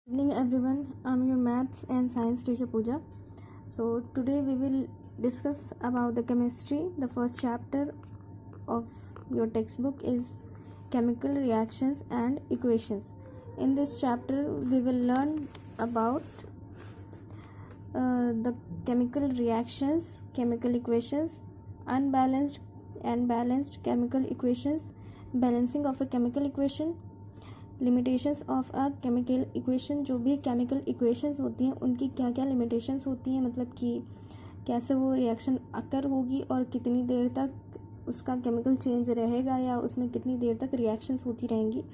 Evening everyone, I'm your maths and science teacher Pooja. So today we will discuss about the chemistry. The first chapter of your textbook is chemical reactions and equations. In this chapter we will learn about the chemical reactions, chemical equations, unbalanced and balanced chemical equations, balancing of a chemical equation, limitations of a chemical equation. जो भी chemical equations होती हैं उनकी क्या क्या limitations होती हैं, मतलब कि कैसे वो रिएक्शन अकर होगी और कितनी देर तक उसका केमिकल चेंज रहेगा या उसमें कितनी देर तक रिएक्शंस होती रहेंगी,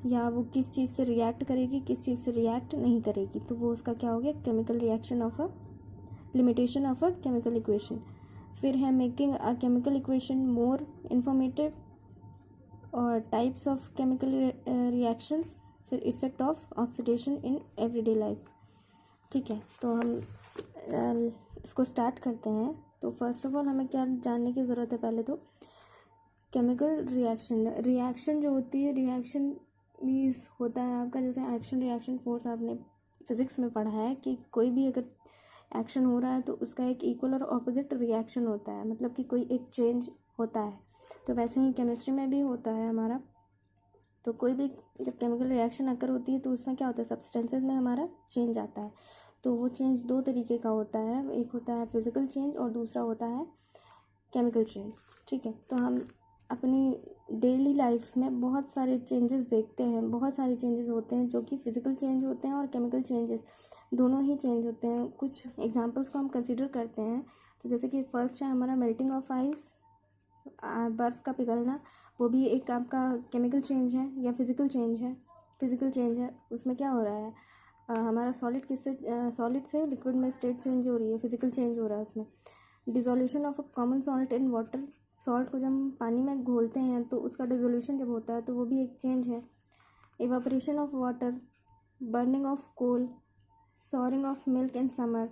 या वो किस चीज़ से रिएक्ट करेगी किस चीज़ से रिएक्ट नहीं करेगी। तो वो उसका क्या हो गया, chemical reaction of a limitation of a chemical equation. फिर है making a chemical equation more informative और टाइप्स ऑफ केमिकल रिएक्शंस, फिर effect of oxidation in everyday life. ठीक है, तो हम इसको स्टार्ट करते हैं। तो फर्स्ट ऑफ ऑल हमें क्या जानने की ज़रूरत है, पहले तो केमिकल रिएक्शन जो होती है, रिएक्शन मीन्स होता है आपका जैसे एक्शन रिएक्शन फोर्स आपने फिज़िक्स में पढ़ा है कि कोई भी अगर एक्शन हो रहा है तो उसका एक इक्वल और ऑपोजिट रिएक्शन होता है, मतलब कि कोई एक चेंज होता है। तो वैसे ही केमिस्ट्री में भी होता है हमारा। तो कोई भी जब केमिकल रिएक्शन अकर होती है तो उसमें क्या होता है, सब्सटेंसेस में हमारा चेंज आता है। तो वो चेंज दो तरीके का होता है, एक होता है फिजिकल चेंज और दूसरा होता है केमिकल चेंज। ठीक है, तो हम अपनी डेली लाइफ में बहुत सारे चेंजेस देखते हैं, बहुत सारे चेंजेस होते हैं जो कि फिजिकल चेंज होते हैं और केमिकल चेंजेस दोनों ही चेंज होते हैं। कुछ एग्जांपल्स को हम कंसिडर करते हैं। तो जैसे कि फर्स्ट है हमारा मेल्टिंग ऑफ आइस, बर्फ़ का पिघलना, वो भी एक आपका केमिकल चेंज है या फिज़िकल चेंज है। उसमें क्या हो रहा है, हमारा सॉलिड से लिक्विड में स्टेट चेंज हो रही है, फिज़िकल चेंज हो रहा है उसमें। Dissolution of a common salt in water, salt को जब हम पानी में घोलते हैं तो उसका डिसोल्यूशन जब होता है तो वो भी एक चेंज है। Evaporation of water, burning of coal, souring of milk in summer,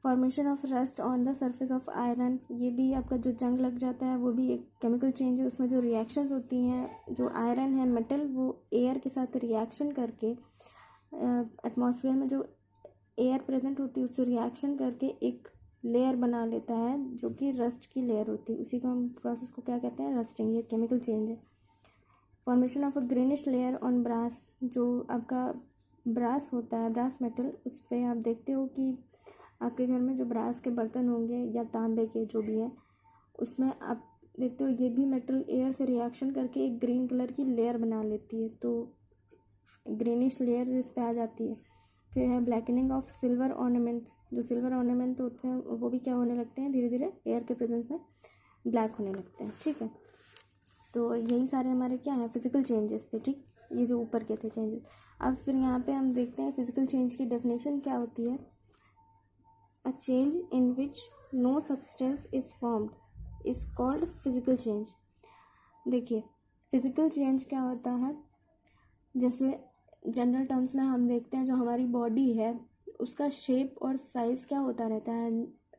formation of rust on the surface of iron, ये भी आपका जो जंग लग जाता है वो भी एक केमिकल चेंज है। उसमें जो रिएक्शंस होती हैं, जो आयरन है मेटल, वो एयर के साथ रिएक्शन करके एटमॉस्फेयर में जो एयर प्रेजेंट होती है उससे रिएक्शन करके एक लेयर बना लेता है जो कि रस्ट की लेयर होती है। उसी को हम प्रोसेस को क्या कहते हैं, रस्टिंग। ये केमिकल चेंज है। Formation of a greenish layer on brass, जो आपका ब्रास होता है, ब्रास मेटल, उस पर आप देखते हो कि आपके घर में जो ब्रास के बर्तन होंगे या तांबे के जो भी हैं, उसमें आप देखते हो ये भी मेटल एयर से रिएक्शन करके एक ग्रीन कलर की लेयर बना लेती है, तो ग्रीनिश लेयर इस पर आ जाती है। फिर है ब्लैकनिंग ऑफ सिल्वर ऑर्नामेंट्स, जो सिल्वर ऑर्नामेंट होते हैं वो भी क्या होने लगते हैं, धीरे धीरे एयर के प्रेजेंस में ब्लैक होने लगते हैं। ठीक है, तो यही सारे हमारे क्या हैं, फिजिकल चेंजेस थे। ठीक, ये जो ऊपर के थे चेंजेस। अब फिर यहाँ पे हम देखते हैं फिजिकल चेंज की डेफिनेशन क्या होती है। A change in which no substance is formed is called physical change। देखिए, फिजिकल चेंज क्या होता है, जैसे जनरल टर्म्स में हम देखते हैं जो हमारी बॉडी है उसका शेप और साइज़ क्या होता रहता है,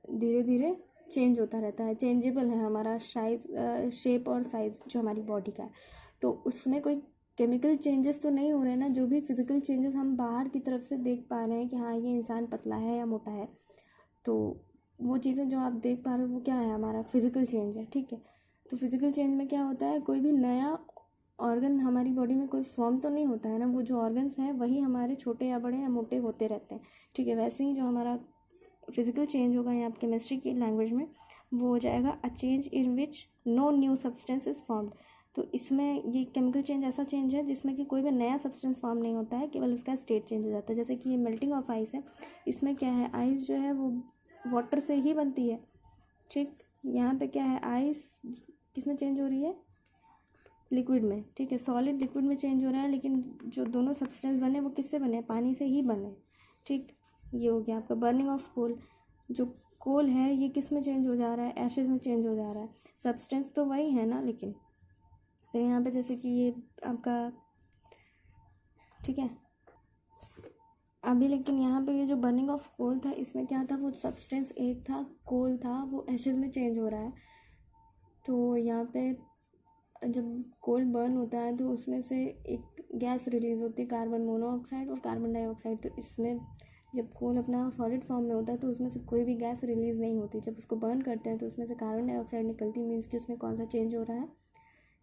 धीरे धीरे चेंज होता रहता है, चेंजेबल है हमारा शेप और साइज़ जो हमारी बॉडी का है। तो उसमें कोई केमिकल चेंजेस तो नहीं हो रहे ना, जो भी फिजिकल चेंजेस हम बाहर की तरफ से देख पा रहे हैं कि हाँ ये इंसान पतला है या मोटा है, तो वो चीज़ें जो आप देख पा रहे हो वो क्या है, हमारा फिजिकल चेंज है। ठीक है, तो फिजिकल चेंज में क्या होता है, कोई भी नया ऑर्गन हमारी बॉडी में कोई फॉर्म तो नहीं होता है ना, वो जो ऑर्गन्स हैं वही हमारे छोटे या बड़े या मोटे होते रहते हैं। ठीक है, वैसे ही जो हमारा फिजिकल चेंज होगा यहाँ केमिस्ट्री की लैंग्वेज में वो हो जाएगा a change in which no new substance is formed. तो इसमें ये केमिकल चेंज ऐसा चेंज है जिसमें कि कोई भी नया सब्सटेंस फॉर्म नहीं होता है, केवल उसका स्टेट चेंज हो जाता है। जैसे कि ये मेल्टिंग ऑफ आइस है, इसमें क्या है, आइस जो है वो वाटर से ही बनती है। ठीक, यहाँ पे क्या है, आइस किस में चेंज हो रही है, लिक्विड में। ठीक है, सॉलिड लिक्विड में चेंज हो रहा है, लेकिन जो दोनों सब्सटेंस बने वो किससे बने, पानी से ही बने। ठीक, ये हो गया आपका बर्निंग ऑफ कोल। जो कोल है ये किस में चेंज हो जा रहा है, एशेज में चेंज हो जा रहा है, सब्सटेंस तो वही है ना लेकिन। फिर यहाँ पे जैसे कि ये आपका, ठीक है, अभी लेकिन यहाँ पे ये जो बर्निंग ऑफ कोल था इसमें क्या था, वो सब्सटेंस एक था, कोल था, वो एशेज में चेंज हो रहा है। तो यहाँ पे जब कोल बर्न होता है तो उसमें से एक गैस रिलीज़ होती है, कार्बन मोनोऑक्साइड और कार्बन डाइऑक्साइड। तो इसमें जब कोल अपना सॉलिड फॉर्म में होता है तो उसमें से कोई भी गैस रिलीज़ नहीं होती। जब उसको बर्न करते हैं तो उसमें से कार्बन डाइऑक्साइड निकलती है। मीन्स कि उसमें कौन सा चेंज हो रहा है?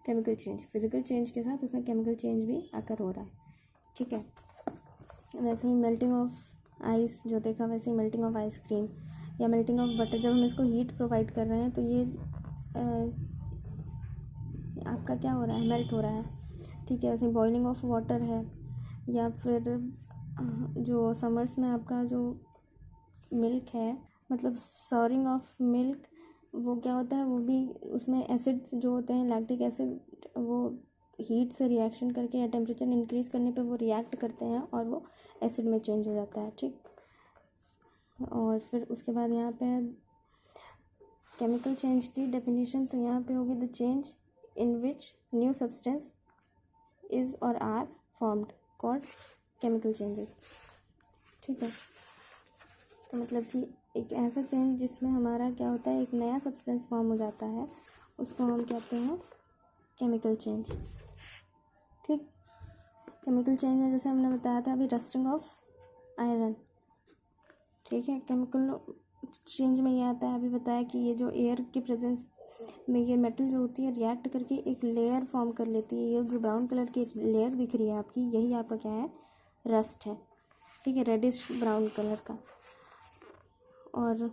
Chemical change. फिजिकल चेंज के साथ उसमें केमिकल चेंज भी आकर हो रहा है, ठीक है। वैसे ही मेल्टिंग ऑफ आइस जो देखा, वैसे ही मेल्टिंग ऑफ आइसक्रीम या मेल्टिंग ऑफ बटर, जब हम इसको हीट प्रोवाइड कर रहे हैं तो ये आपका क्या हो रहा है? मेल्ट हो रहा है, ठीक है। वैसे बॉइलिंग ऑफ वाटर है, या फिर जो समर्स में आपका जो मिल्क है, मतलब सॉरिंग ऑफ मिल्क, वो क्या होता है? वो भी उसमें एसिड्स जो होते हैं, लैक्टिक एसिड, वो हीट से रिएक्शन करके या टेम्परेचर इंक्रीज़ करने पे वो रिएक्ट करते हैं और वो एसिड में चेंज हो जाता है, ठीक। और फिर उसके बाद यहाँ पे केमिकल चेंज की डेफिनेशन, तो यहाँ पे होगी the change in which new substance is or are formed called chemical changes, ठीक है। तो मतलब कि एक ऐसा चेंज जिसमें हमारा क्या होता है, एक नया सब्सटेंस फॉर्म हो जाता है, उसको हम कहते हैं केमिकल चेंज, ठीक। केमिकल चेंज में जैसे हमने बताया था अभी रस्टिंग ऑफ आयरन, ठीक है। केमिकल चेंज में ये आता है, अभी बताया कि ये जो एयर की प्रेजेंस में ये मेटल जो होती है रिएक्ट करके एक लेयर फॉर्म कर लेती है। ये जो ब्राउन कलर की लेयर दिख रही है आपकी, यही आपका क्या है? रस्ट है, ठीक है, रेडिश ब्राउन कलर का। और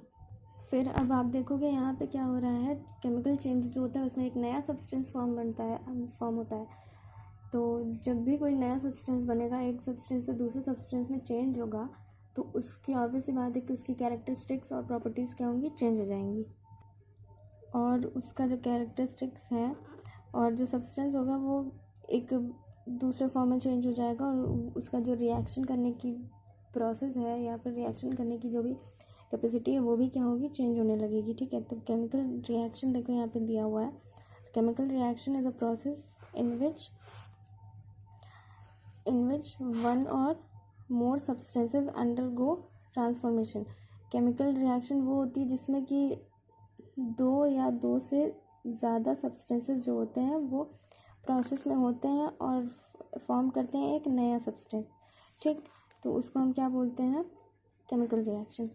फिर अब आप देखोगे यहाँ पे क्या हो रहा है, केमिकल चेंज जो होता है उसमें एक नया सब्सटेंस फॉर्म होता है। तो जब भी कोई नया सब्सटेंस बनेगा, एक सब्सटेंस से दूसरे सब्सटेंस में चेंज होगा, तो उसकी ऑब्वियस सी बात है कि उसकी कैरेक्टरिस्टिक्स और प्रॉपर्टीज़ क्या होंगी? चेंज हो जाएंगी। और उसका जो कैरेक्टरिस्टिक्स है और जो सब्सटेंस होगा वो एक दूसरे फॉर्म में चेंज हो जाएगा, और उसका जो रिएक्शन करने की प्रोसेस है या फिर रिएक्शन करने की जो भी कैपेसिटी है वो भी क्या होगी? चेंज होने लगेगी, ठीक है। तो केमिकल रिएक्शन देखो यहाँ पे दिया हुआ है, chemical reaction is a process in which one or more substances undergo transformation. Chemical reaction वो होती है जिसमें कि दो या दो से ज़्यादा सब्सटेंसेस जो होते हैं वो प्रोसेस में होते हैं और फॉर्म करते हैं एक नया सब्सटेंस, ठीक। तो उसको हम क्या बोलते हैं? केमिकल रिएक्शन,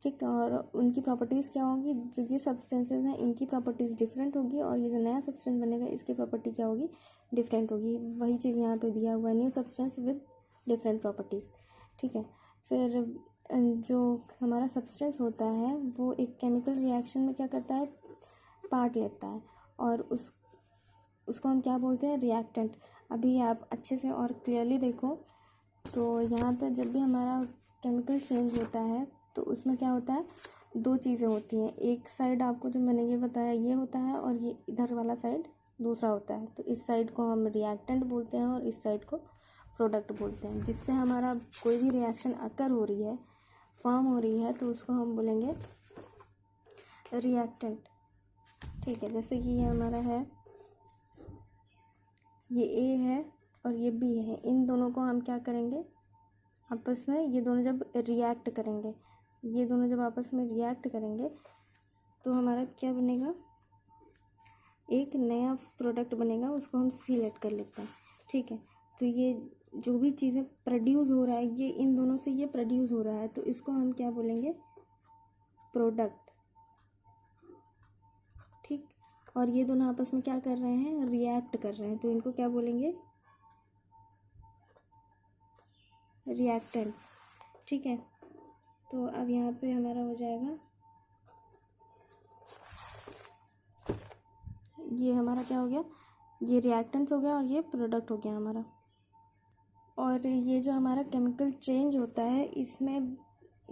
ठीक। और उनकी प्रॉपर्टीज़ क्या होगी? जो ये सब्सटेंसेस हैं इनकी प्रॉपर्टीज़ डिफरेंट होगी, और ये जो नया सब्सटेंस बनेगा इसकी प्रॉपर्टी क्या होगी? डिफरेंट होगी। वही चीज़ यहाँ पे दिया हुआ है, new substance with different properties, ठीक है। फिर जो हमारा सब्सटेंस होता है वो एक केमिकल रिएक्शन में क्या करता है? पार्ट लेता है, और उसको हम क्या बोलते हैं? रिएक्टेंट। अभी आप अच्छे से और क्लियरली देखो तो यहाँ पे जब भी हमारा केमिकल चेंज होता है तो उसमें क्या होता है? दो चीज़ें होती हैं। एक साइड आपको जो मैंने ये बताया ये होता है, और ये इधर वाला साइड दूसरा होता है। तो इस साइड को हम रिएक्टेंट बोलते हैं और इस साइड को प्रोडक्ट बोलते हैं। जिससे हमारा कोई भी रिएक्शन अकर हो रही है, फॉर्म हो रही है, तो उसको हम बोलेंगे रिएक्टेंट, ठीक है। जैसे कि ये हमारा है, ये ए है और ये बी है, इन दोनों को हम क्या करेंगे? आपस में ये दोनों जब रिएक्ट करेंगे, ये दोनों जब आपस में रिएक्ट करेंगे तो हमारा क्या बनेगा? एक नया प्रोडक्ट बनेगा, उसको हम सिलेक्ट कर लेते हैं, ठीक है। तो ये जो भी चीज़ें प्रोड्यूस हो रहा है, ये इन दोनों से ये प्रोड्यूस हो रहा है, तो इसको हम क्या बोलेंगे? प्रोडक्ट, ठीक। और ये दोनों आपस में क्या कर रहे हैं? रिएक्ट कर रहे हैं, तो इनको क्या बोलेंगे? रिएक्टेंट्स, ठीक है। तो अब यहाँ पे हमारा हो जाएगा, ये हमारा क्या हो गया? ये रिएक्टेंट्स हो गया और ये प्रोडक्ट हो गया हमारा। और ये जो हमारा केमिकल चेंज होता है, इसमें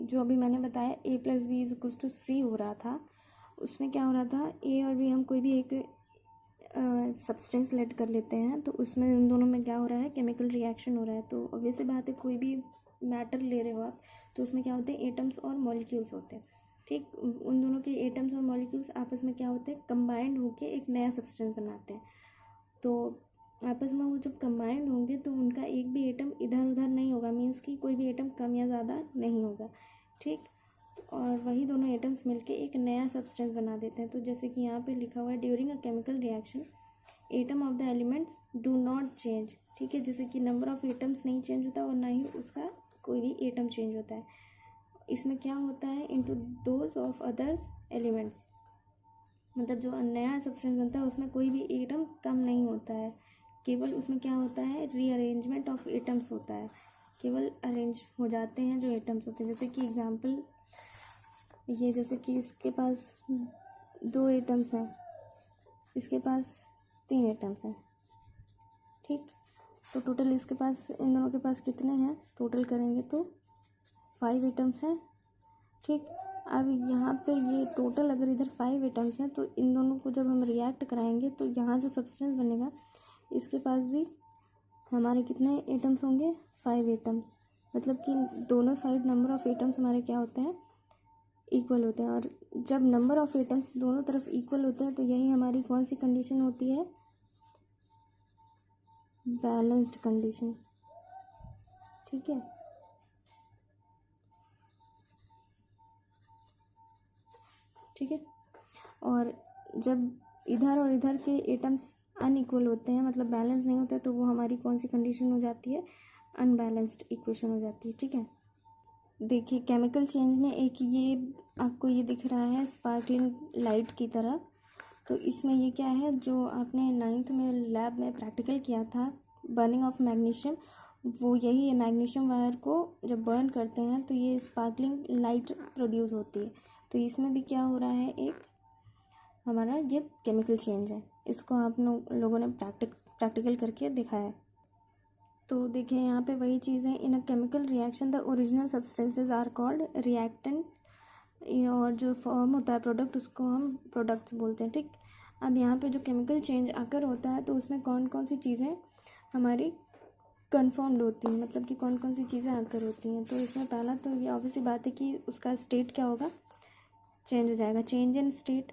जो अभी मैंने बताया A+B=C हो रहा था, उसमें क्या हो रहा था? ए और बी हम कोई भी एक सब्सटेंस सेलेक्ट कर लेते हैं, तो उसमें उन दोनों में क्या हो रहा है? केमिकल रिएक्शन हो रहा है। तो ऑब्वियसली बात है, कोई भी मैटर ले रहे हो आप तो उसमें क्या होते हैं? एटम्स और मॉलिक्यूल्स होते हैं, ठीक। उन दोनों के एटम्स और मॉलिक्यूल्स आपस में क्या होते हैं? कंबाइंड होके एक नया सब्सटेंस बनाते हैं। तो आपस में वो जब कंबाइंड होंगे तो उनका एक भी एटम इधर उधर नहीं होगा, मीन्स कि कोई भी एटम कम या ज़्यादा नहीं होगा, ठीक। और वही दोनों एटम्स मिलके एक नया सब्सटेंस बना देते हैं। तो जैसे कि यहाँ पे लिखा हुआ है, during a chemical reaction atom of the elements do not change ठीक है, जैसे कि नंबर ऑफ़ एटम्स नहीं चेंज होता और ना ही उसका कोई भी एटम चेंज होता है। इसमें क्या होता है, into those of others elements, मतलब जो नया सब्सटेंस बनता है उसमें कोई भी एटम कम नहीं होता है, केवल उसमें क्या होता है, रीअरेंजमेंट ऑफ एटम्स होता है, केवल अरेंज हो जाते हैं जो एटम्स होते हैं। जैसे कि एग्जांपल ये, जैसे कि इसके पास 2 एटम्स हैं, इसके पास 3 एटम्स हैं, ठीक। तो टोटल इसके पास, इन दोनों के पास कितने हैं, टोटल करेंगे तो 5 एटम्स हैं, ठीक। अब यहाँ पे ये टोटल अगर इधर 5 एटम्स हैं तो इन दोनों को जब हम रिएक्ट कराएंगे तो यहाँ जो सब्सटेंस बनेगा इसके पास भी हमारे कितने एटम्स होंगे, 5 एटम्स, मतलब कि दोनों साइड नंबर ऑफ़ एटम्स हमारे क्या होते हैं, इक्वल होते हैं। और जब नंबर ऑफ़ एटम्स दोनों तरफ इक्वल होते हैं तो यही हमारी कौन सी कंडीशन होती है, बैलेंस्ड कंडीशन, ठीक है। ठीक है, और जब इधर और इधर के एटम्स अनइक्वल होते हैं, मतलब बैलेंस नहीं होते, तो वो हमारी कौन सी कंडीशन हो जाती है, अनबैलेंस्ड इक्वेशन हो जाती है, ठीक है। देखिए केमिकल चेंज में एक ये आपको ये दिख रहा है स्पार्कलिंग लाइट की तरह, तो इसमें ये क्या है, जो आपने 9th में लैब में प्रैक्टिकल किया था, बर्निंग ऑफ मैग्नीशियम, वो यही है। मैग्नीशियम वायर को जब बर्न करते हैं तो ये स्पार्कलिंग लाइट प्रोड्यूस होती है। तो इसमें भी क्या हो रहा है, एक हमारा ये केमिकल चेंज है, इसको आप लोगों ने प्रैक्टिकल करके दिखाया है। तो देखिए यहाँ पे वही चीज़ है, in a chemical reaction the original substances are called reactant, और जो फॉर्म होता है प्रोडक्ट उसको हम प्रोडक्ट्स बोलते हैं, ठीक। अब यहाँ पे जो केमिकल चेंज आकर होता है तो उसमें कौन कौन सी चीज़ें हमारी कन्फर्म्ड होती हैं, मतलब कि कौन कौन सी चीज़ें आकर होती हैं। तो इसमें पहला तो ये ऑब्वियस बात है कि उसका स्टेट क्या होगा, चेंज हो जाएगा। Change in state,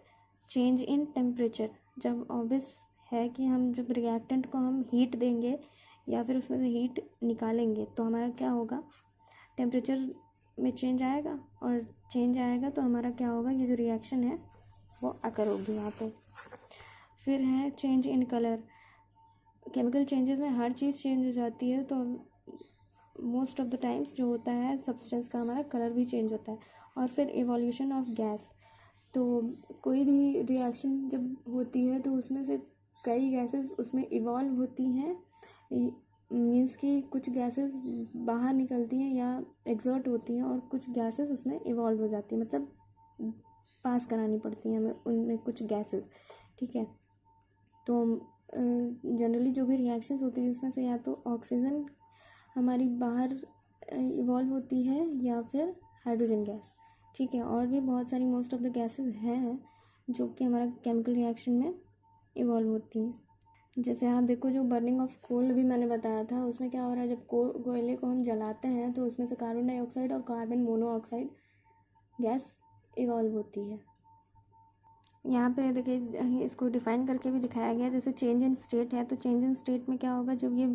change in temperature, जब ऑब्वियस है कि हम जब रिएक्टेंट को हम हीट देंगे या फिर उसमें से हीट निकालेंगे तो हमारा क्या होगा, टेम्परेचर में चेंज आएगा, और चेंज आएगा तो हमारा क्या होगा, ये जो रिएक्शन है वो अकर होगी यहाँ पे। फिर है change in colour, chemical changes में हर चीज़ चेंज हो जाती है, तो मोस्ट ऑफ द टाइम्स जो होता है सब्सटेंस का हमारा कलर भी चेंज होता है। और फिर इवोल्यूशन ऑफ गैस, तो कोई भी रिएक्शन जब होती है तो उसमें से कई गैसेस उसमें इवॉल्व होती हैं, मीन्स कि कुछ गैसेस बाहर निकलती हैं या एग्जर्ट होती हैं, और कुछ गैसेस उसमें इवॉल्व हो जाती हैं, मतलब पास करानी पड़ती हैं हमें उनमें कुछ गैसेस, ठीक है। तो जनरली जो भी रिएक्शंस होती है उसमें से या तो ऑक्सीजन हमारी बाहर इवॉल्व होती है या फिर हाइड्रोजन गैस, ठीक है। और भी बहुत सारी मोस्ट ऑफ द गैसेस हैं जो कि हमारा केमिकल रिएक्शन में इवॉल्व होती हैं। जैसे आप देखो जो बर्निंग ऑफ कोल भी मैंने बताया था, उसमें क्या हो रहा है, जब कोयले को हम जलाते हैं तो उसमें से कार्बन डाइऑक्साइड और कार्बन मोनोऑक्साइड गैस इवॉल्व होती है। यहाँ पे देखिए इसको डिफाइन करके भी दिखाया गया है। जैसे चेंज इन स्टेट है, तो चेंज इन स्टेट में क्या होगा, जब ये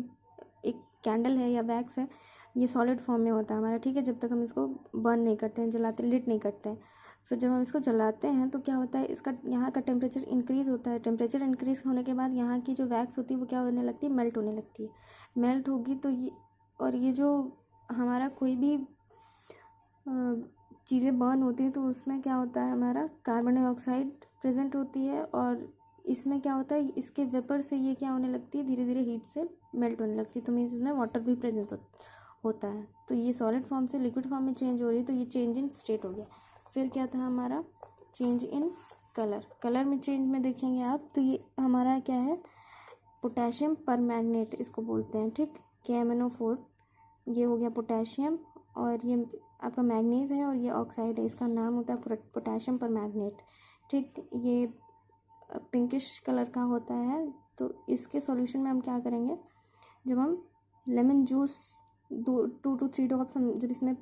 एक कैंडल है या वैक्स है, ये सॉलिड फॉर्म में होता है हमारा, ठीक है, जब तक हम इसको बर्न नहीं करते हैं, जलाते लिट नहीं करते हैं। फिर जब हम इसको जलाते हैं तो क्या होता है, इसका यहाँ का टेम्परेचर इंक्रीज़ होता है। टेम्परेचर इंक्रीज़ होने के बाद यहाँ की जो वैक्स होती है वो क्या होने लगती है, मेल्ट होने लगती है। मेल्ट होगी तो ये, और ये जो हमारा कोई भी चीज़ें बर्न होती हैं तो उसमें क्या होता है, हमारा कार्बन डाइऑक्साइड प्रेजेंट होती है, और इसमें क्या होता है, इसके वेपर से ये क्या होने लगती है, धीरे धीरे हीट से मेल्ट होने लगती है। तो मीन्स इसमें वाटर भी प्रेजेंट होता है। तो ये सॉलिड फॉर्म से लिक्विड फॉर्म में चेंज हो रही है, तो ये चेंज इन स्टेट हो गया। फिर क्या था हमारा, चेंज इन कलर। कलर में चेंज में देखेंगे आप तो ये हमारा क्या है, पोटेशियम परमैंगनेट इसको बोलते हैं, ठीक। KMnO4 ये हो गया पोटेशियम, और ये आपका मैग्नीज है, और ये ऑक्साइड है, इसका नाम होता है पोटेशियम परमैंगनेट, ठीक। ये पिंकिश कलर का होता है। तो इसके सॉल्यूशन में हम क्या करेंगे, जब हम लेमन जूस 2 to 3 ड्रॉप्स हम जब इसमें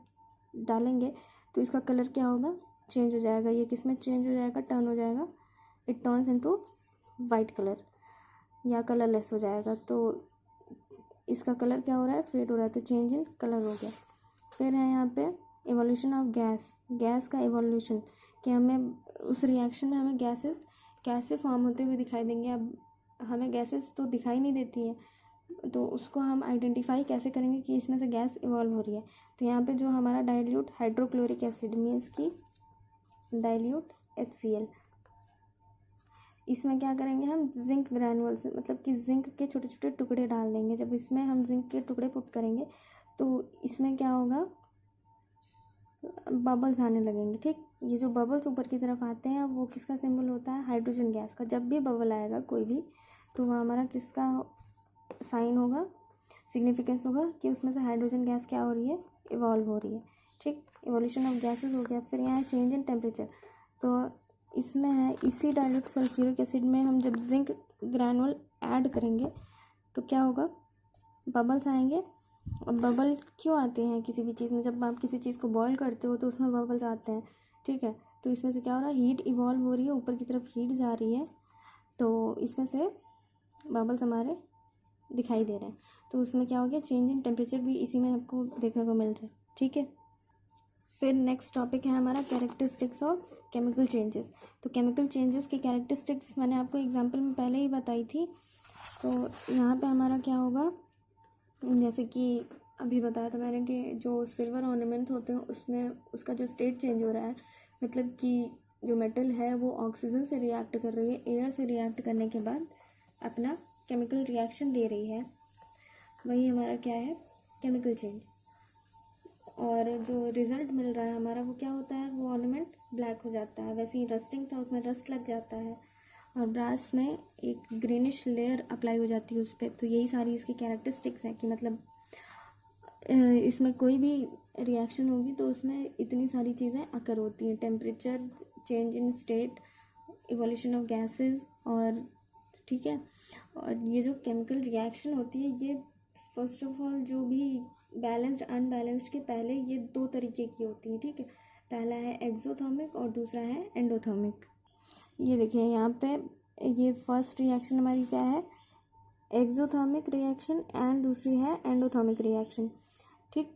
डालेंगे तो इसका कलर क्या होगा, चेंज हो जाएगा। ये किस में चेंज हो जाएगा, टर्न हो जाएगा, it turns into white colour या कलरलेस हो जाएगा। तो इसका कलर क्या हो रहा है, फेड हो रहा है, तो चेंज इन कलर हो गया। फिर है यहाँ पे इवोल्यूशन ऑफ गैस। गैस का इवोल्यूशन कि हमें उस रिएक्शन में हमें गैसेस कैसे फॉर्म होते हुए दिखाई देंगे। अब हमें गैसेस तो दिखाई नहीं देती हैं, तो उसको हम आइडेंटिफाई कैसे करेंगे कि इसमें से गैस इवॉल्व हो रही है। तो यहाँ पे जो हमारा डाइल्यूट हाइड्रोक्लोरिक एसिड मीन्स की डाइल्यूट HCl, इसमें क्या करेंगे हम जिंक ग्रैनुअल्स, मतलब कि जिंक के छोटे छोटे टुकड़े डाल देंगे। जब इसमें हम जिंक के टुकड़े पुट करेंगे तो इसमें क्या होगा, बबल्स आने लगेंगे। ठीक, ये जो बबल्स ऊपर की तरफ आते हैं वो किसका सिंबल होता है, हाइड्रोजन गैस का। जब भी बबल आएगा कोई भी, तो वह हमारा किसका साइन होगा, सिग्निफिकेंस होगा कि उसमें से हाइड्रोजन गैस क्या हो रही है, इवॉल्व हो रही है। ठीक, इवोल्यूशन ऑफ गैसेस हो गया। फिर यहाँ चेंज इन टेम्परेचर, तो इसमें है इसी डाइल्यूट सल्फ्यूरिक एसिड में हम जब जिंक ग्रैनुअल ऐड करेंगे तो क्या होगा, बबल्स आएंगे। और बबल क्यों आते हैं किसी भी चीज़ में, जब आप किसी चीज़ को बॉईल करते हो तो उसमें बबल्स आते हैं। ठीक है, तो इसमें से क्या हो रहा है, हीट इवॉल्व हो रही है, ऊपर की तरफ हीट जा रही है, तो इसमें से बबल्स हमारे दिखाई दे रहे हैं। तो उसमें क्या हो गया, चेंज इन टेम्परेचर भी इसी में आपको देखने को मिल रहा है। ठीक है, फिर नेक्स्ट टॉपिक है हमारा कैरेक्टरिस्टिक्स ऑफ केमिकल चेंजेस। तो केमिकल चेंजेस की कैरेक्टरिस्टिक्स मैंने आपको एग्जांपल में पहले ही बताई थी। तो यहाँ पे हमारा क्या होगा, जैसे कि अभी बताया था मैंने कि जो सिल्वर ऑर्नामेंट्स होते हैं उसमें उसका जो स्टेट चेंज हो रहा है, मतलब कि जो मेटल है वो ऑक्सीजन से रिएक्ट कर रही है, एयर से रिएक्ट करने के बाद अपना केमिकल रिएक्शन दे रही है, वही हमारा क्या है, केमिकल चेंज। और जो रिज़ल्ट मिल रहा है हमारा वो क्या होता है, वो ऑर्नामेंट ब्लैक हो जाता है। वैसे ही रस्टिंग था, उसमें रस्ट लग जाता है और ब्रास में एक ग्रीनिश लेयर अप्लाई हो जाती है उस पर। तो यही सारी इसकी कैरेक्टरिस्टिक्स हैं कि मतलब इसमें कोई भी रिएक्शन होगी तो उसमें इतनी सारी चीज़ें अकर होती हैं, temperature, change in state, evolution of gases, और ठीक है। और ये जो केमिकल रिएक्शन होती है ये फर्स्ट ऑफ ऑल जो भी बैलेंस्ड अनबैलेंस्ड के पहले ये दो तरीके की होती है। ठीक है, पहला है एक्सोथर्मिक और दूसरा है एंडोथर्मिक। ये देखिए यहाँ पे ये फर्स्ट रिएक्शन हमारी क्या है, एक्सोथर्मिक रिएक्शन, एंड दूसरी है एंडोथर्मिक रिएक्शन। ठीक,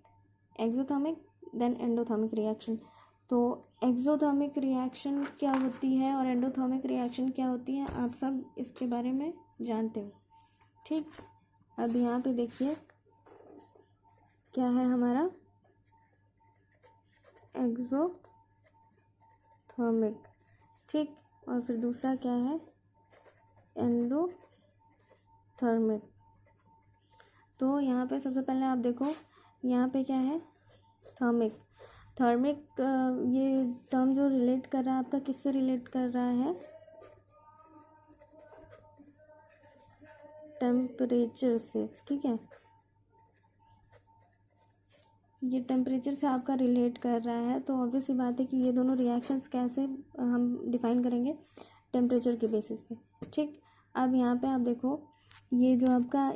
एक्सोथर्मिक देन एंडोथर्मिक रिएक्शन। तो एक्सोथर्मिक रिएक्शन क्या होती है और एंडोथर्मिक रिएक्शन क्या होती है, आप सब इसके बारे में जानते हो। ठीक, अब यहाँ पे देखिए क्या है हमारा, एक्सोथर्मिक। ठीक, और फिर दूसरा क्या है, एंडोथर्मिक। तो यहाँ पे सबसे पहले आप देखो यहाँ पे क्या है, थर्मिक। थर्मिक ये टर्म जो रिलेट कर रहा है आपका किससे रिलेट कर रहा है, टेम्परेचर से। ठीक है, ये टेम्परेचर से आपका रिलेट कर रहा है, तो ऑब्वियस सी बात है कि ये दोनों रिएक्शंस कैसे हम डिफाइन करेंगे, टेम्परेचर के बेसिस पे। ठीक, अब यहाँ पे आप देखो ये जो आपका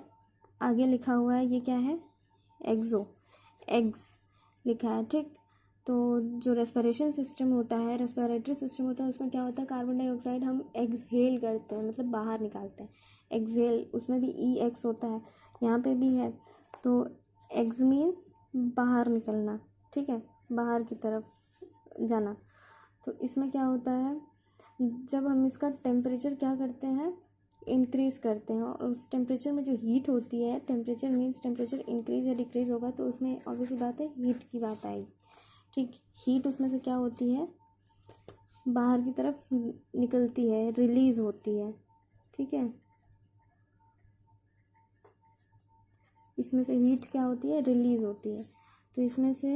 आगे लिखा हुआ है ये क्या है, एक्सो, एग्स लिखा है। ठीक, तो जो रेस्पिरेशन सिस्टम होता है, रेस्पिरेटरी सिस्टम होता है, उसमें क्या होता है, कार्बन डाइऑक्साइड हम एक्सहेल करते हैं, मतलब बाहर निकालते हैं, एक्सहेल, उसमें भी EX होता है, यहाँ पे भी है। तो एक्स मीन्स बाहर निकलना, ठीक है, बाहर की तरफ जाना। तो इसमें क्या होता है, जब हम इसका टेम्परेचर क्या करते हैं, इंक्रीज़ करते हैं, और उस टेम्परेचर में जो हीट होती है, टेम्परेचर मीन्स टेम्परेचर इंक्रीज़ या डिक्रीज़ होगा, तो उसमें ऑब्वियसली बात है हीट की बात आएगी। ठीक, हीट उसमें से क्या होती है, बाहर की तरफ निकलती है, रिलीज़ होती है। ठीक है, इसमें से हीट क्या होती है, रिलीज़ होती है। तो इसमें से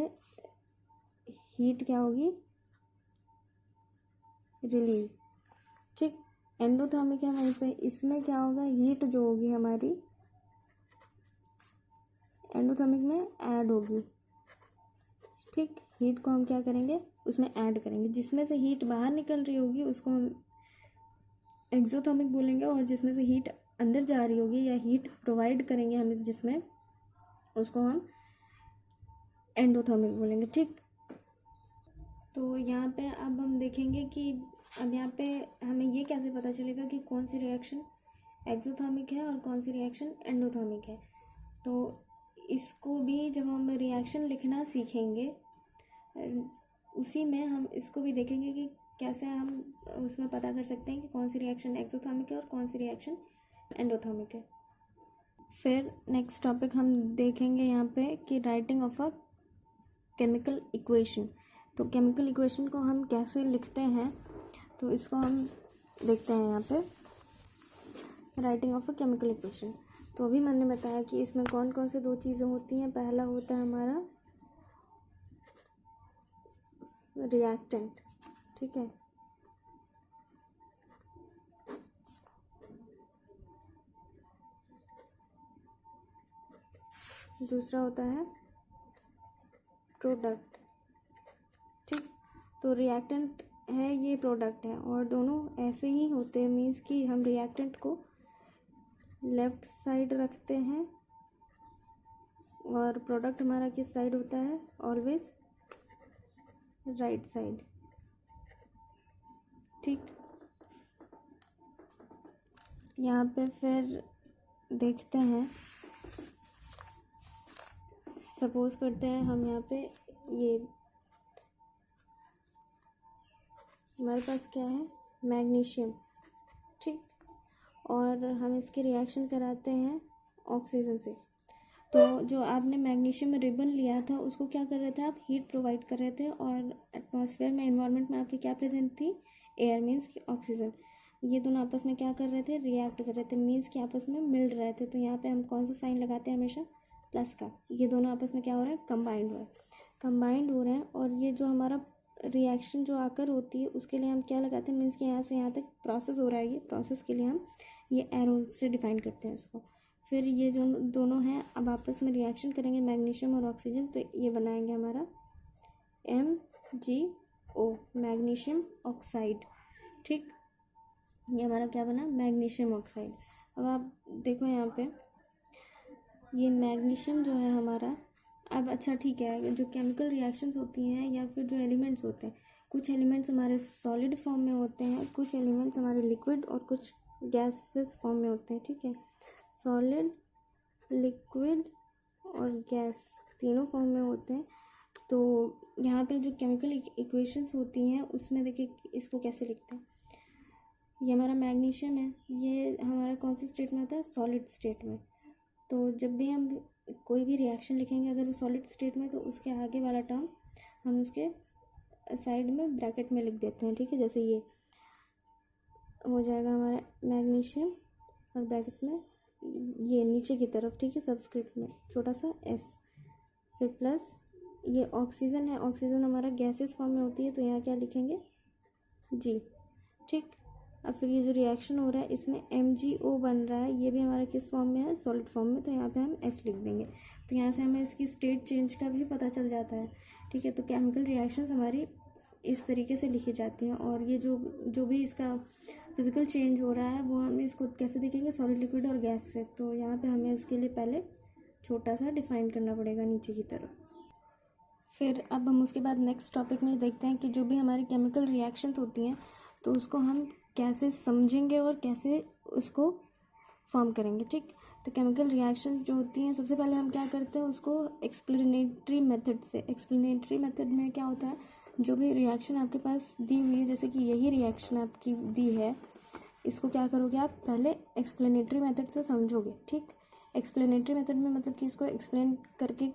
हीट क्या होगी, रिलीज़। ठीक, एंडोथर्मिक है वहीं पे, इसमें क्या होगा, हीट जो होगी हमारी एंडोथर्मिक में ऐड होगी। ठीक, हीट को हम क्या करेंगे, उसमें ऐड करेंगे। जिसमें से हीट बाहर निकल रही होगी उसको हम एक्सोथर्मिक बोलेंगे, और जिसमें से हीट अंदर जा रही होगी या हीट प्रोवाइड करेंगे हमें जिसमें, उसको हम एंडोथर्मिक बोलेंगे। ठीक, तो यहाँ पे अब हम देखेंगे कि अब यहाँ पे हमें ये कैसे पता चलेगा कि कौन सी रिएक्शन एक्सोथर्मिक है और कौन सी रिएक्शन एंडोथर्मिक है। तो इसको भी जब हम रिएक्शन लिखना सीखेंगे उसी में हम इसको भी देखेंगे कि कैसे हम उसमें पता कर सकते हैं कि कौन सी रिएक्शन एक्सोथर्मिक है और कौन सी रिएक्शन एंडोथर्मिक है। फिर नेक्स्ट टॉपिक हम देखेंगे यहाँ पे कि writing of a chemical equation. तो केमिकल इक्वेशन को हम कैसे लिखते हैं, तो इसको हम देखते हैं यहाँ पे writing of a chemical equation. तो अभी मैंने बताया कि इसमें कौन कौन से दो चीज़ें होती हैं। पहला होता है हमारा रिएक्टेंट, ठीक है। दूसरा होता है प्रोडक्ट, ठीक। तो रिएक्टेंट है, ये प्रोडक्ट है, और दोनों ऐसे ही होते हैं। मीन्स कि हम रिएक्टेंट को लेफ्ट साइड रखते हैं और प्रोडक्ट हमारा किस साइड होता है, ऑलवेज राइट साइड, ठीक। यहाँ पे फिर देखते हैं, सपोज करते हैं हम यहाँ पे ये हमारे पास क्या है, मैग्नीशियम, ठीक। और हम इसकी रिएक्शन कराते हैं ऑक्सीजन से। तो जो आपने मैग्नीशियम में रिबन लिया था उसको क्या कर रहे थे आप, हीट प्रोवाइड कर रहे थे, और एटमॉस्फेयर में, एनवायरनमेंट में आपकी क्या प्रेजेंट थी, एयर, मीन्स कि ऑक्सीजन। ये दोनों आपस में क्या कर रहे थे, रिएक्ट कर रहे थे, मीन्स कि आपस में मिल रहे थे। तो यहाँ पे हम कौन सा साइन लगाते हैं, हमेशा प्लस का। ये दोनों आपस में क्या हो रहा है, कंबाइंड हो रहा है, कंबाइंड हो रहे हैं। और ये जो हमारा रिएक्शन जो आकर होती है उसके लिए हम क्या लगाते हैं, मीन्स कि यहाँ से यहाँ तक प्रोसेस हो रहा है, ये प्रोसेस के लिए हम ये एरो से डिफाइन करते हैं इसको। फिर ये जो दोनों हैं अब आपस में रिएक्शन करेंगे, मैग्नीशियम और ऑक्सीजन, तो ये बनाएंगे हमारा MgO, मैग्नीशियम ऑक्साइड, ठीक। ये हमारा क्या बना, मैग्नीशियम ऑक्साइड। अब आप देखो यहाँ पे ये मैग्नीशियम जो है हमारा, अब अच्छा ठीक है, जो केमिकल रिएक्शंस होती हैं या फिर जो एलिमेंट्स होते हैं, कुछ एलिमेंट्स हमारे सॉलिड फॉर्म में होते हैं, कुछ एलिमेंट्स हमारे लिक्विड और कुछ गैसेस फॉर्म में होते हैं, ठीक है। सॉलिड, लिक्विड और गैस तीनों फॉर्म में होते हैं। तो यहाँ पे जो केमिकल इक्वेशंस होती हैं उसमें देखिए इसको कैसे लिखते हैं। ये हमारा मैग्नीशियम है, ये हमारा कौन से स्टेट में होता है, सॉलिड स्टेट में। तो जब भी हम कोई भी रिएक्शन लिखेंगे अगर वो सॉलिड स्टेट में, तो उसके आगे वाला टर्म हम उसके साइड में ब्रैकेट में लिख देते हैं, ठीक है। जैसे ये हो जाएगा हमारा मैग्नीशियम और ब्रैकेट में ये नीचे की तरफ, ठीक है, सबस्क्रिप्ट में छोटा सा s, फिर प्लस ये ऑक्सीजन है, ऑक्सीजन हमारा गैसेस फॉर्म में होती है, तो यहाँ क्या लिखेंगे, G, ठीक। अब फिर ये जो रिएक्शन हो रहा है इसमें MgO बन रहा है, ये भी हमारा किस फॉर्म में है, सॉलिड फॉर्म में, तो यहाँ पे हम S लिख देंगे। तो यहाँ से हमें इसकी स्टेट चेंज का भी पता चल जाता है, ठीक है। तो केमिकल रिएक्शंस हमारी इस तरीके से लिखी जाती हैं। और ये जो भी इसका फिजिकल चेंज हो रहा है वो हम इसको कैसे देखेंगे, सॉलिड, लिक्विड और गैस से। तो यहाँ पे हमें उसके लिए पहले छोटा सा डिफाइन करना पड़ेगा नीचे की तरफ। फिर अब हम उसके बाद नेक्स्ट टॉपिक में देखते हैं कि जो भी हमारी केमिकल रिएक्शंस होती हैं तो उसको हम कैसे समझेंगे और कैसे उसको फॉर्म करेंगे, ठीक। तो केमिकल रिएक्शंस जो होती हैं सबसे पहले हम क्या करते हैं, उसको एक्सप्लेनेटरी मेथड से। एक्सप्लेनेटरी मेथड में क्या होता है, जो भी रिएक्शन आपके पास दी हुई है, जैसे कि यही रिएक्शन आपकी दी है, इसको क्या करोगे आप, पहले एक्सप्लेनेटरी मेथड से समझोगे, ठीक। एक्सप्लेनेटरी मेथड में मतलब कि इसको एक्सप्लेन करके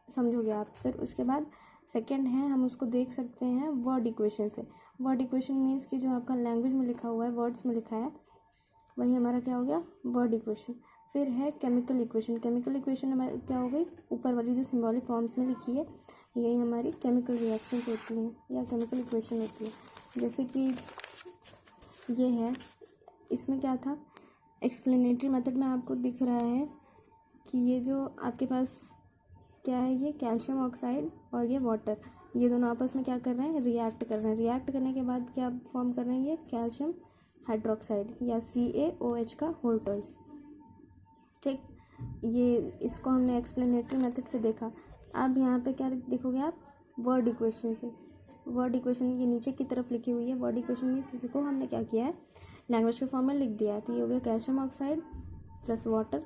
समझोगे आप। फिर उसके बाद सेकंड है, हम उसको देख सकते हैं वर्ड इक्वेशन से। वर्ड इक्वेशन मीन्स कि जो आपका लैंग्वेज में लिखा हुआ है, वर्ड्स में लिखा है, वही हमारा क्या हो गया, वर्ड इक्वेशन। फिर है केमिकल इक्वेशन। केमिकल इक्वेशन हमारी क्या हो गई, ऊपर वाली जो सिंबॉलिक फॉर्म्स में लिखी है, यही हमारी केमिकल रिएक्शन होती हैं या केमिकल इक्वेशन होती है। जैसे कि ये है, इसमें क्या था, एक्सप्लेनेटरी मेथड में आपको दिख रहा है कि ये जो आपके पास क्या है, ये कैल्शियम ऑक्साइड और ये वाटर, ये दोनों आपस में क्या कर रहे हैं, रिएक्ट कर रहे हैं। रिएक्ट करने के बाद क्या फॉर्म कर रहे हैं, ये कैल्शियम हाइड्रोक्साइड या CaOH का होल टॉइस, ठीक। ये इसको हमने एक्सप्लेनेटरी मेथड से देखा। अब यहाँ पे क्या देखोगे आप, वर्ड इक्वेशन से। वर्ड इक्वेशन ये नीचे की तरफ लिखी हुई है। वर्ड इक्वेशन में इसको हमने क्या किया है, लैंग्वेज के फॉर्म में लिख दिया है। तो ये हो गया कैल्शियम ऑक्साइड प्लस वाटर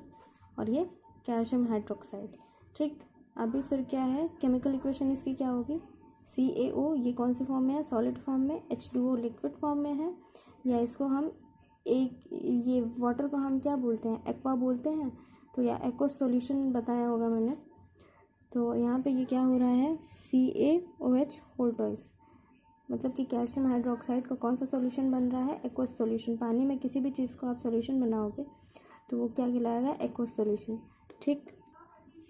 और ये कैल्शियम हाइड्रोक्साइड, ठीक। अभी फिर क्या है, केमिकल इक्वेशन इसकी क्या होगी, CaO, ये कौन सी फॉर्म में है, सॉलिड फॉर्म में, H2O लिक्विड फॉर्म में है, या इसको हम एक, ये वाटर को हम क्या बोलते हैं, एक्वा बोलते हैं। तो या एक्वस सॉल्यूशन बताया होगा मैंने। तो यहाँ पे ये क्या हो रहा है, CaOH होल ट्वाइस, मतलब कि कैल्शियम हाइड्रोक्साइड का कौन सा सॉल्यूशन बन रहा है, एक्वस सॉल्यूशन। पानी में किसी भी चीज़ को आप सॉल्यूशन बनाओगे तो वो क्या कहलाएगा, एक्वस सॉल्यूशन। ठीक,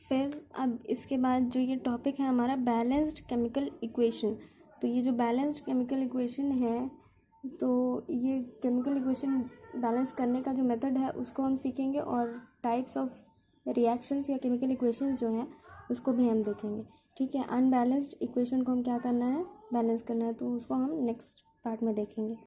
फिर अब इसके बाद जो ये टॉपिक है हमारा बैलेंस्ड केमिकल इक्वेशन। तो ये जो बैलेंस्ड केमिकल इक्वेशन है, तो ये केमिकल इक्वेशन बैलेंस करने का जो मेथड है उसको हम सीखेंगे, और टाइप्स ऑफ रिएक्शंस या केमिकल इक्वेशंस जो हैं उसको भी हम देखेंगे। ठीक है, अनबैलेंस्ड इक्वेशन को हम क्या करना है, बैलेंस करना है, तो उसको हम नेक्स्ट पार्ट में देखेंगे।